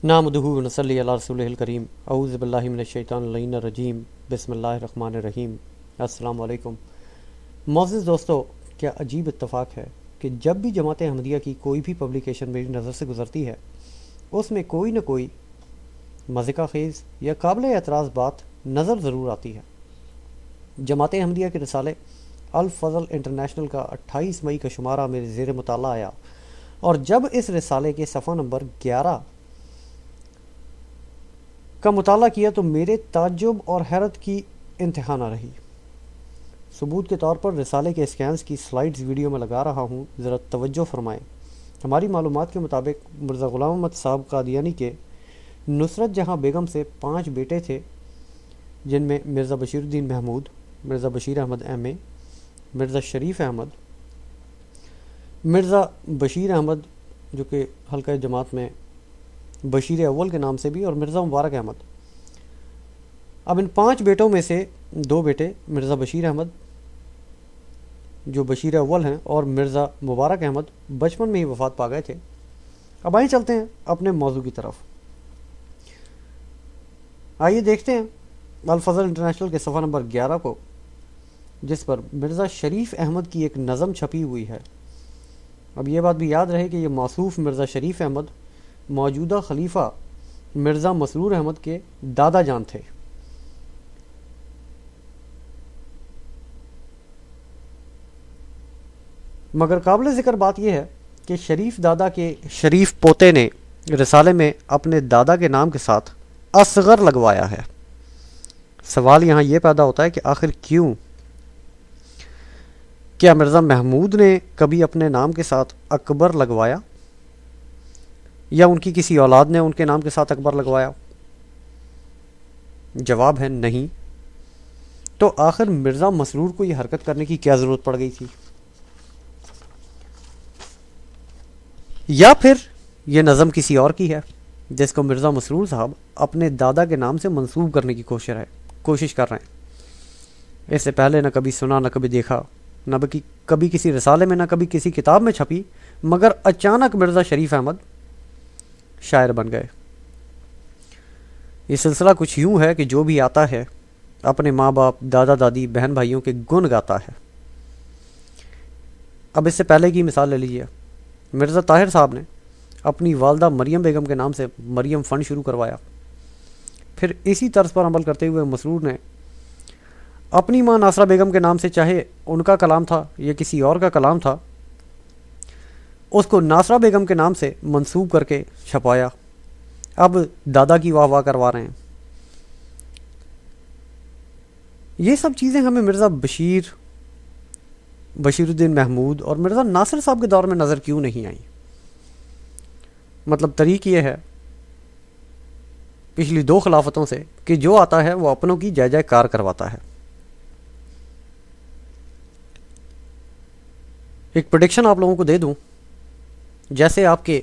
نحمدہ و نصلی علی رسولہ الکریم اعوذ باللہ من الشیطان اللعین الرجیم بسم اللہ الرحمن الرحیم۔ السلام علیکم معزز دوستو، کیا عجیب اتفاق ہے کہ جب بھی جماعت احمدیہ کی کوئی بھی پبلیکیشن میری نظر سے گزرتی ہے اس میں کوئی نہ کوئی مضحکہ خیز یا قابل اعتراض بات نظر ضرور آتی ہے۔ جماعت احمدیہ کے رسالے الفضل انٹرنیشنل کا 28 مئی کا شمارہ میرے زیر مطالعہ آیا، اور جب اس رسالے کے صفحہ نمبر 11 کا مطالعہ کیا تو میرے تعجب اور حیرت کی انتہا نہ رہی۔ ثبوت کے طور پر رسالے کے اسکینز کی سلائیڈز ویڈیو میں لگا رہا ہوں، ذرا توجہ فرمائیں۔ ہماری معلومات کے مطابق مرزا غلام احمد صاحب قادیانی کے نصرت جہاں بیگم سے 5 بیٹے تھے، جن میں مرزا بشیر الدین محمود، مرزا بشیر احمد ایم اے، مرزا شریف احمد، مرزا بشیر احمد جو کہ حلقہ جماعت میں بشیر اول کے نام سے بھی، اور مرزا مبارک احمد۔ اب ان 5 بیٹوں میں سے 2 بیٹے مرزا بشیر احمد جو بشیر اول ہیں اور مرزا مبارک احمد بچپن میں ہی وفات پا گئے تھے۔ اب آئیں چلتے ہیں اپنے موضوع کی طرف۔ آئیے دیکھتے ہیں الفضل انٹرنیشنل کے صفحہ نمبر 11 کو، جس پر مرزا شریف احمد کی ایک نظم چھپی ہوئی ہے۔ اب یہ بات بھی یاد رہے کہ یہ موصوف مرزا شریف احمد موجودہ خلیفہ مرزا مسرور احمد کے دادا جان تھے۔ مگر قابل ذکر بات یہ ہے کہ شریف دادا کے شریف پوتے نے رسالے میں اپنے دادا کے نام کے ساتھ اصغر لگوایا ہے۔ سوال یہاں یہ پیدا ہوتا ہے کہ آخر کیوں؟ کیا مرزا محمود نے کبھی اپنے نام کے ساتھ اکبر لگوایا، یا ان کی کسی اولاد نے ان کے نام کے ساتھ اکبر لگوایا؟ جواب ہے نہیں۔ تو آخر مرزا مسرور کو یہ حرکت کرنے کی کیا ضرورت پڑ گئی تھی؟ یا پھر یہ نظم کسی اور کی ہے جس کو مرزا مسرور صاحب اپنے دادا کے نام سے منسوب کرنے کی کوشش کر رہے ہیں؟ اس سے پہلے نہ کبھی سنا، نہ کبھی دیکھا، نہ کبھی کسی رسالے میں، نہ کبھی کسی کتاب میں چھپی، مگر اچانک مرزا شریف احمد شاعر بن گئے۔ یہ سلسلہ کچھ یوں ہے کہ جو بھی آتا ہے اپنے ماں باپ، دادا دادی، بہن بھائیوں کے گن گاتا ہے۔ اب اس سے پہلے کی مثال لے لیجیے۔ مرزا طاہر صاحب نے اپنی والدہ مریم بیگم کے نام سے مریم فنڈ شروع کروایا۔ پھر اسی طرز پر عمل کرتے ہوئے مسرور نے اپنی ماں ناصرہ بیگم کے نام سے، چاہے ان کا کلام تھا یا کسی اور کا کلام تھا، اس کو ناصرہ بیگم کے نام سے منسوب کر کے چھپایا۔ اب دادا کی واہ واہ کروا رہے ہیں۔ یہ سب چیزیں ہمیں مرزا بشیر الدین محمود اور مرزا ناصر صاحب کے دور میں نظر کیوں نہیں آئیں؟ مطلب طریق یہ ہے پچھلی 2 خلافتوں سے کہ جو آتا ہے وہ اپنوں کی جائے کار کرواتا ہے۔ ایک پریڈکشن آپ لوگوں کو دے دوں، جیسے آپ کے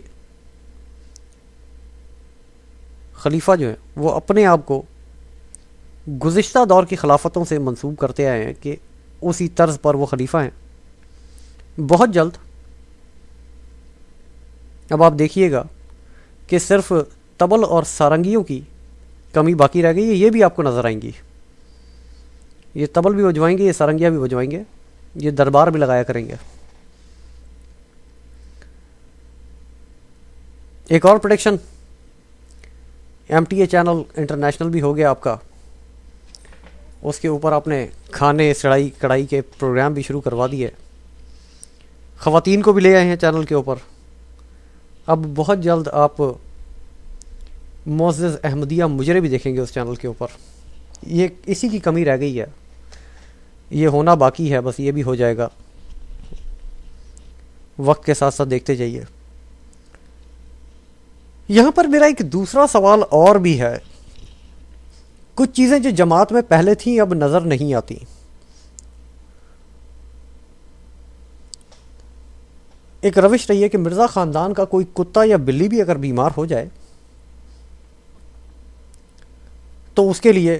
خلیفہ جو ہیں وہ اپنے آپ کو گزشتہ دور کی خلافتوں سے منسوب کرتے آئے ہیں کہ اسی طرز پر وہ خلیفہ ہیں، بہت جلد اب آپ دیکھیے گا کہ صرف طبل اور سارنگیوں کی کمی باقی رہ گئی ہے۔ یہ بھی آپ کو نظر آئیں گی، یہ طبل بھی بجوائیں گے، یہ سارنگیاں بھی بجوائیں گے، یہ دربار بھی لگایا کریں گے۔ ایک اور پروڈکشن MTA چینل انٹرنیشنل بھی ہو گیا آپ کا، اس کے اوپر آپ نے کھانے سڑائی کڑائی کے پروگرام بھی شروع کروا دیے، خواتین کو بھی لے آئے ہیں چینل کے اوپر۔ اب بہت جلد آپ معزز احمدیہ مجرے بھی دیکھیں گے اس چینل کے اوپر۔ یہ اسی کی کمی رہ گئی ہے، یہ ہونا باقی ہے، بس یہ بھی ہو جائے گا، وقت کے ساتھ ساتھ دیکھتے جائیے۔ یہاں پر میرا ایک دوسرا سوال اور بھی ہے۔ کچھ چیزیں جو جماعت میں پہلے تھیں اب نظر نہیں آتی۔ ایک روش رہی ہے کہ مرزا خاندان کا کوئی کتا یا بلی بھی اگر بیمار ہو جائے تو اس کے لیے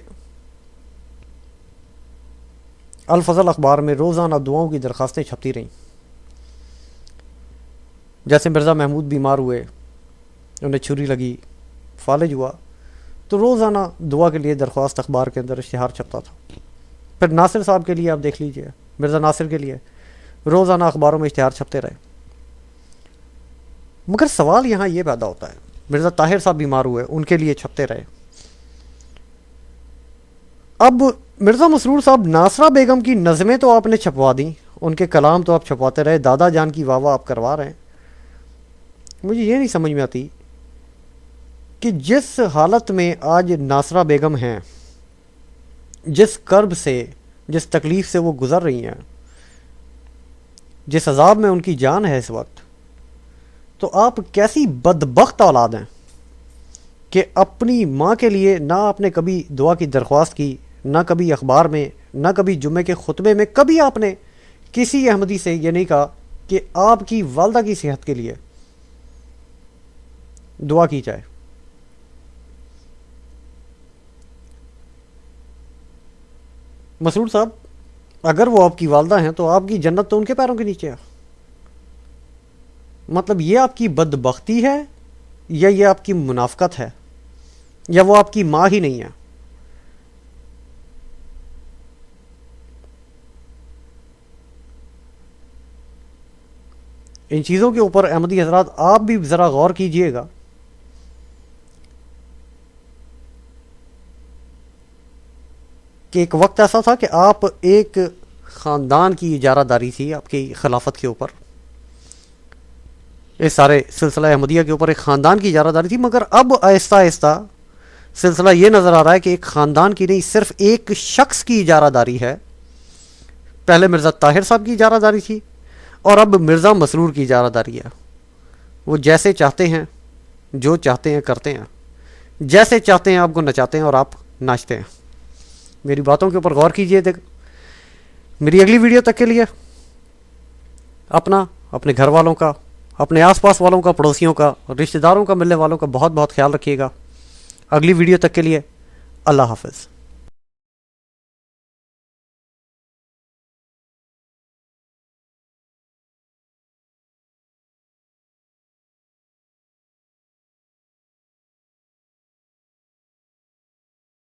الفضل اخبار میں روزانہ دعاؤں کی درخواستیں چھپتی رہیں۔ جیسے مرزا محمود بیمار ہوئے، انہیں چھری لگی، فالج ہوا تو روزانہ دعا کے لیے درخواست اخبار کے اندر اشتہار چھپتا تھا. پھر ناصر صاحب کے لیے آپ دیکھ لیجئے, مرزا ناصر کے لیے روزانہ اخباروں میں اشتہار چھپتے رہے. مگر سوال یہاں یہ پیدا ہوتا ہے, مرزا طاہر صاحب بیمار ہوئے, ان کے لیے چھپتے رہے. اب مرزا مسرور صاحب, ناصرہ بیگم کی نظمیں تو آپ نے چھپوا دیں, ان کے کلام تو آپ چھپواتے رہے, دادا جان کی واہ واہ آپ کروا رہے ہیں. مجھے یہ نہیں سمجھ میں آتی کہ جس حالت میں آج ناصرہ بیگم ہیں, جس کرب سے, جس تکلیف سے وہ گزر رہی ہیں, جس عذاب میں ان کی جان ہے اس وقت, تو آپ کیسی بدبخت اولاد ہیں کہ اپنی ماں کے لیے نہ آپ نے کبھی دعا کی درخواست کی, نہ کبھی اخبار میں, نہ کبھی جمعے کے خطبے میں کبھی آپ نے کسی احمدی سے یہ نہیں کہا کہ آپ کی والدہ کی صحت کے لیے دعا کی جائے. مسعود صاحب, اگر وہ آپ کی والدہ ہیں تو آپ کی جنت تو ان کے پیروں کے نیچے ہے. مطلب یہ آپ کی بدبختی ہے یا یہ آپ کی منافقت ہے, یا وہ آپ کی ماں ہی نہیں ہے؟ ان چیزوں کے اوپر احمدی حضرات آپ بھی ذرا غور کیجئے گا. کہ ایک وقت ایسا تھا کہ آپ ایک خاندان کی اجارہ داری تھی آپ کی خلافت کے اوپر, اس سارے سلسلہ احمدیہ کے اوپر ایک خاندان کی اجارہ داری تھی. مگر اب آہستہ آہستہ سلسلہ یہ نظر آ رہا ہے کہ ایک خاندان کی نہیں, صرف ایک شخص کی اجارہ داری ہے. پہلے مرزا طاہر صاحب کی اجارہ داری تھی اور اب مرزا مسرور کی اجارہ داری ہے. وہ جیسے چاہتے ہیں, جو چاہتے ہیں کرتے ہیں, جیسے چاہتے ہیں آپ کو نچاتے ہیں اور آپ ناچتے ہیں. میری باتوں کے اوپر غور کیجئے. میری اگلی ویڈیو تک کے لیے اپنا, اپنے گھر والوں کا, اپنے آس پاس والوں کا, پڑوسیوں کا, رشتہ داروں کا, ملنے والوں کا بہت بہت خیال رکھیے گا. اگلی ویڈیو تک کے لیے اللہ حافظ.